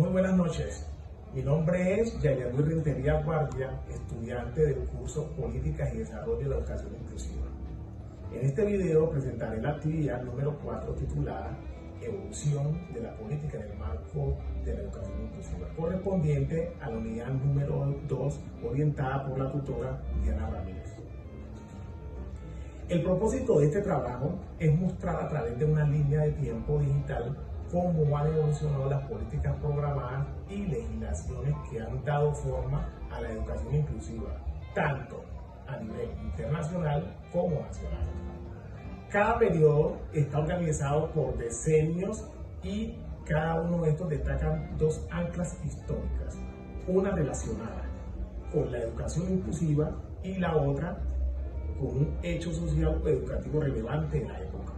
Muy buenas noches. Mi nombre es Yair Luis Rentería Guardia, estudiante del curso Políticas y Desarrollo de la Educación Inclusiva. En este video presentaré la actividad número 4 titulada Evolución de la política en el marco de la educación inclusiva, correspondiente a la unidad número 2, orientada por la tutora Diana Ramírez. El propósito de este trabajo es mostrar a través de una línea de tiempo digital cómo han evolucionado las políticas programadas y legislaciones que han dado forma a la educación inclusiva, tanto a nivel internacional como nacional. Cada periodo está organizado por decenios y cada uno de estos destacan dos anclas históricas, una relacionada con la educación inclusiva y la otra con un hecho social o educativo relevante en la época.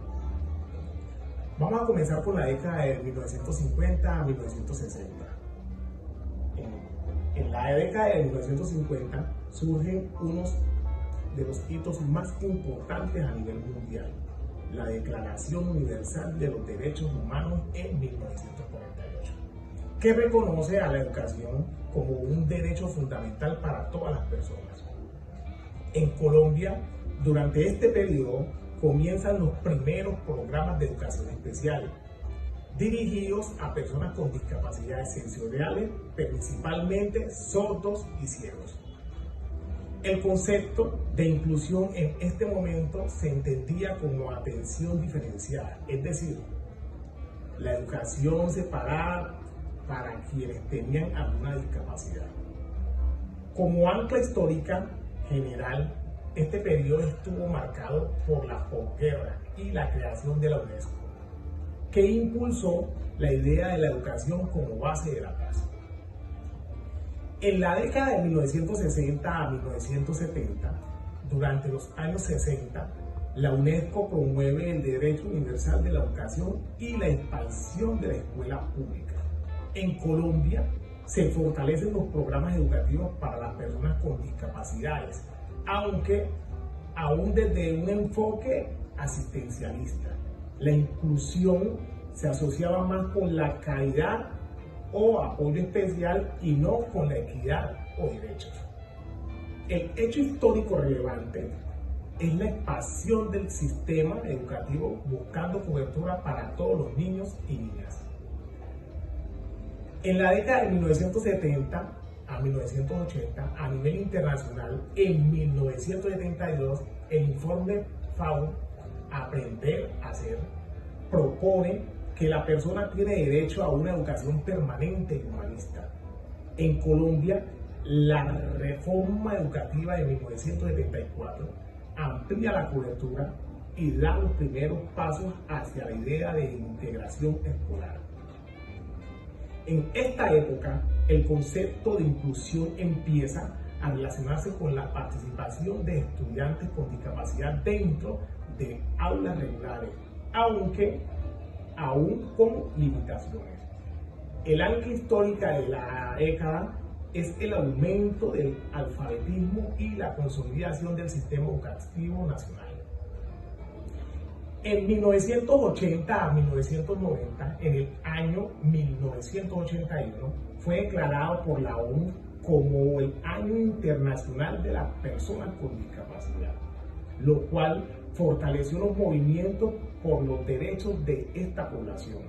Vamos a comenzar con la década de 1950 a 1960. En la década de 1950 surgen unos de los hitos más importantes a nivel mundial, la Declaración Universal de los Derechos Humanos en 1948, que reconoce a la educación como un derecho fundamental para todas las personas. En Colombia, durante este periodo, comienzan los primeros programas de educación especial, dirigidos a personas con discapacidades sensoriales, principalmente sordos y ciegos. El concepto de inclusión en este momento se entendía como atención diferenciada, es decir, la educación separada para quienes tenían alguna discapacidad. Como ancla histórica general, este periodo estuvo marcado por la posguerra y la creación de la UNESCO, que impulsó la idea de la educación como base de la paz. En la década de 1960 a 1970, durante los años 60, la UNESCO promueve el derecho universal de la educación y la expansión de la escuela pública. En Colombia se fortalecen los programas educativos para las personas con discapacidades, aunque aún desde un enfoque asistencialista. La inclusión se asociaba más con la calidad o apoyo especial y no con la equidad o derechos. El hecho histórico relevante es la expansión del sistema educativo buscando cobertura para todos los niños y niñas. En la década de 1970 a 1980, a nivel internacional, en 1972, el informe FAO, Aprender a Ser, propone que la persona tiene derecho a una educación permanente y humanista. En Colombia, la reforma educativa de 1974 amplía la cobertura y da los primeros pasos hacia la idea de integración escolar. En esta época, el concepto de inclusión empieza a relacionarse con la participación de estudiantes con discapacidad dentro de aulas regulares, aunque aún con limitaciones. El ancla histórica de la década es el aumento del alfabetismo y la consolidación del sistema educativo nacional. En 1980 a 1990, en el año 1981, fue declarado por la ONU como el Año Internacional de las Personas con Discapacidad, lo cual fortaleció los movimientos por los derechos de esta población.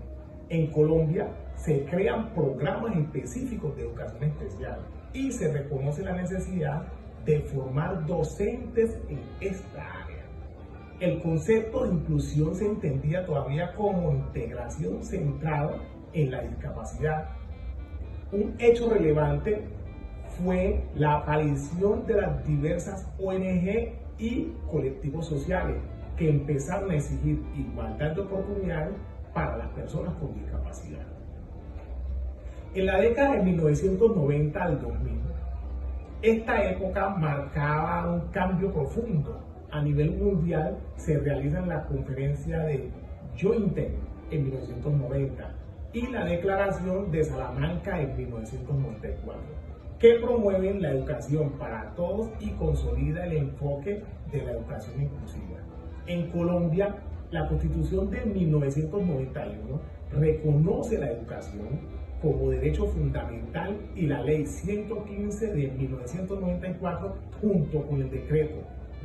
En Colombia se crean programas específicos de educación especial y se reconoce la necesidad de formar docentes en esta área. El concepto de inclusión se entendía todavía como integración centrada en la discapacidad. Un hecho relevante fue la aparición de las diversas ONG y colectivos sociales que empezaron a exigir igualdad de oportunidades para las personas con discapacidad. En la década de 1990 al 2000, esta época marcaba un cambio profundo. A nivel mundial se realiza la conferencia de Jointen en 1990 y la Declaración de Salamanca en 1994, que promueven la educación para todos y consolida el enfoque de la educación inclusiva. En Colombia, la Constitución de 1991 reconoce la educación como derecho fundamental y la Ley 115 de 1994, junto con el decreto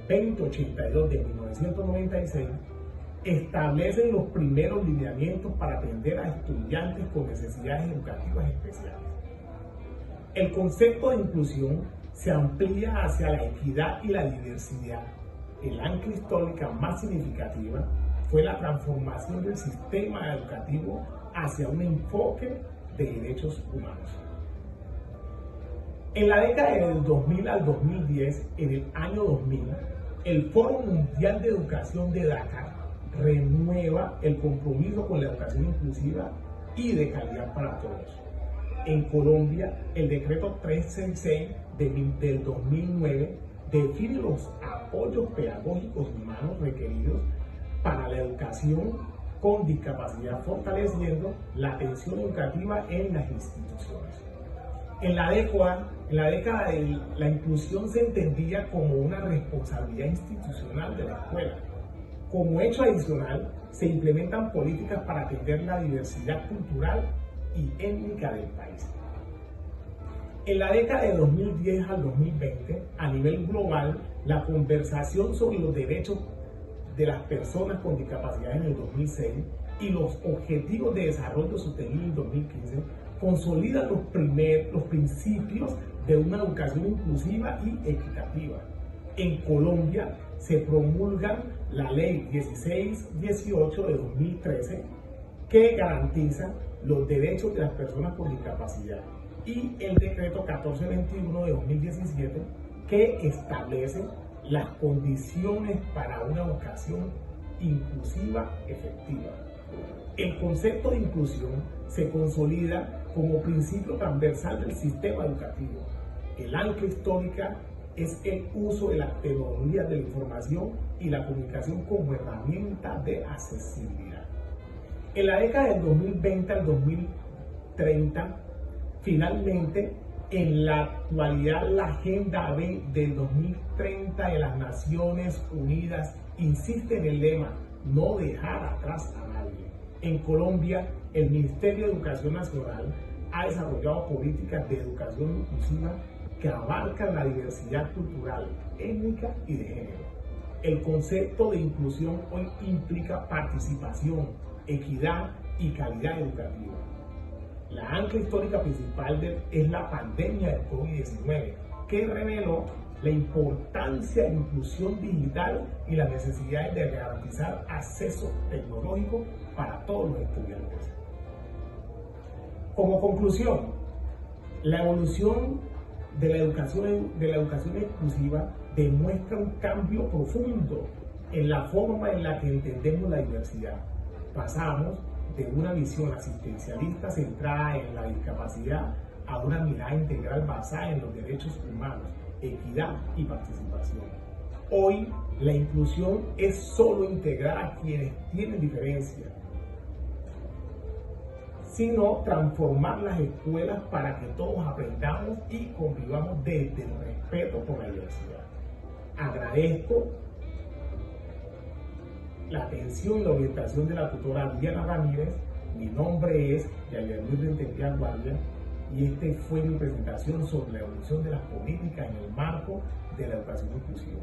2082 de 1996, establecen los primeros lineamientos para atender a estudiantes con necesidades educativas especiales. El concepto de inclusión se amplía hacia la equidad y la diversidad. El ancla histórica más significativa fue la transformación del sistema educativo hacia un enfoque de derechos humanos. En la década del 2000 al 2010, en el año 2000, el Foro Mundial de Educación de Dakar renueva el compromiso con la educación inclusiva y de calidad para todos. En Colombia, el decreto 366 del 2009 define los apoyos pedagógicos humanos requeridos para la educación con discapacidad, fortaleciendo la atención educativa en las instituciones. En la década de la inclusión se entendía como una responsabilidad institucional de la escuela. Como hecho adicional, se implementan políticas para atender la diversidad cultural y étnica del país. En la década de 2010 al 2020, a nivel global, la conversación sobre los derechos de las personas con discapacidad en el 2006 y los Objetivos de Desarrollo Sostenible en 2015 consolidan los principios de una educación inclusiva y equitativa. En Colombia se promulga la Ley 1618 de 2013 que garantiza los derechos de las personas con discapacidad y el decreto 1421 de 2017 que establece las condiciones para una educación inclusiva efectiva. El concepto de inclusión se consolida como principio transversal del sistema educativo. El ancla histórica es el uso de las tecnologías de la información y la comunicación como herramienta de accesibilidad. En la década del 2020 al 2030, finalmente, en la actualidad, la Agenda del 2030 de las Naciones Unidas insiste en el lema no dejar atrás a nadie. En Colombia, el Ministerio de Educación Nacional ha desarrollado políticas de educación inclusiva que abarcan la diversidad cultural, étnica y de género. El concepto de inclusión hoy implica participación, equidad y calidad educativa. La ancla histórica principal es la pandemia del COVID-19, que reveló la importancia de inclusión digital y las necesidades de garantizar acceso tecnológico para todos los estudiantes. Como conclusión, la evolución de la educación inclusiva demuestra un cambio profundo en la forma en la que entendemos la diversidad. Pasamos de una visión asistencialista centrada en la discapacidad a una mirada integral basada en los derechos humanos, equidad y participación. Hoy, la inclusión es solo integrar a quienes tienen diferencias, sino transformar las escuelas para que todos aprendamos y convivamos desde el respeto por la diversidad. Agradezco la atención y la orientación de la tutora Diana Ramírez. Mi nombre es Yair Luis Rentería Guardia y esta fue mi presentación sobre la evolución de las políticas en el marco de la educación inclusiva.